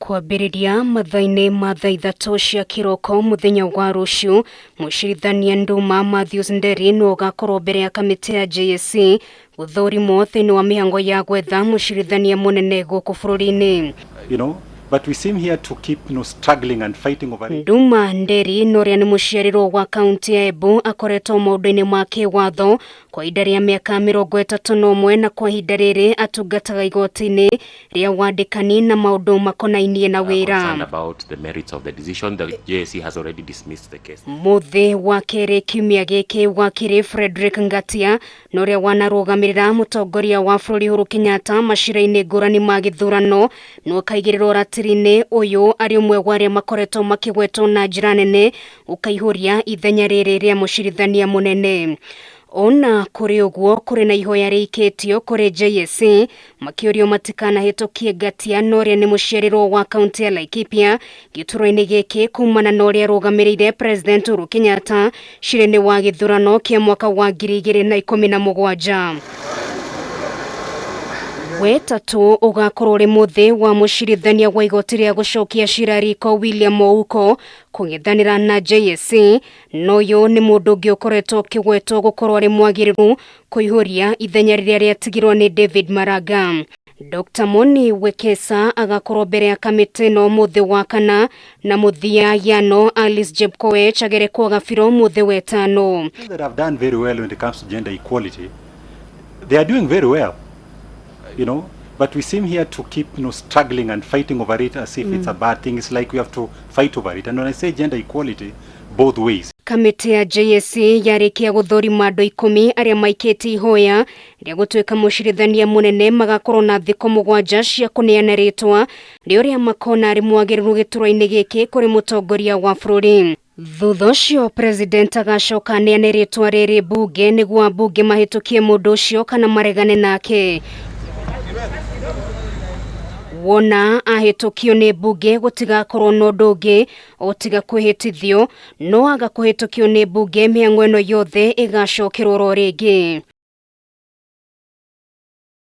Kwambĩrĩria mathaa-inĩ ma thaa ithatũ cia kĩroko muthenya wa ruciu, Mucirithania Nduma Nderi no gakorwo mbere ya kamiti ya JSC gũthũrimwo thĩinĩ wa mĩhang'o ya gwetha Mucirithania Munene gũkũ bũrũri-inĩ. But we seem here to keep struggling and fighting over it. Nduma Nderi noria ni muciarirwo wa kaunti ya Embu akoretwo maũndũ-inĩ ma kĩwatho kwa ihinda rĩa mĩaka 31 na kwa ihinda rĩrĩ atungataga igoti-ini rĩa wandikani na maũndũ makonainie na wĩra. Muthi wa keri kiumia gĩkĩ wakiri Frederick Ngatia noria wanarũgamĩrĩra mũtongoria wa bũrũri Uhuru Kenyatta macira-inĩ ngũrani ma gĩthurano no kaigĩrĩrwo ratiri-inĩ ũyũ ari ũmwe wa arĩa makoretwo makĩgwetwo na njĩra nene ũkaihũria ithenya rĩrĩ rĩa Mucirithania Munene. Ona kũrĩ ũguo kũrĩ na ihoya rĩikĩtio kũrĩ JSC makĩũrio matikanahĩtũkie Ngatia noria nĩ mũciarirwo wa kaunti ya Laikipia gĩturwa-inĩ gĩkĩ kumana na ũrĩa arũgamĩrĩire President Uhuru Kenyatta cira-inĩ wa gĩthurano kĩa mwaka wa 2017. Wetano ugakorwo uri muthi wa mucirithania wa igoti rĩa gũcokia cira riko William Ouko kũng'ethanĩra na JSC no yo nĩ mũndũ ũngĩ ũkoretwo kĩgwetwo gũkorwo ari mwagĩrĩru kũihũria ithenya rĩrĩa rĩatigirwo nĩ David Maraga. Dr. Moni Wekesa agakorwo mbere ya kamiti no muthi wa kana na muthia yano Alice Jepkoech akagerekwo gabiro muthi wetano. They have done very well when it comes to gender equality. They are doing very well. But we seem here to keep struggling and fighting over it as if it's a bad thing. It's like we have to fight over it. And when I say gender equality, both ways. Kamiti ya JSC yarikia gũthũrima andũ 10 arĩa maikĩtie ihoya rĩa gũtuĩka Mucirithania Munene magakorwo na thikũ 7 cia kũneana rĩtwa rĩrĩa makona arĩ mwagĩrĩru gĩturwa-inĩ gĩkĩ kũrĩ mũtongoria wa bũrũri. Thutha ũcio president agacoka aneane rĩtwa rĩrĩ bunge nĩguo bunge mahĩtũkie mũndũ ũcio kana maregane nake. Wona ahĩtũkio nĩ bunge gũtigakorwo na ũndũ ũngĩ ũtiga kwĩhĩtithio no aga kũhĩtũkio nĩ bunge mĩhang'o ĩno yothe ĩgacokerwo rĩngĩ.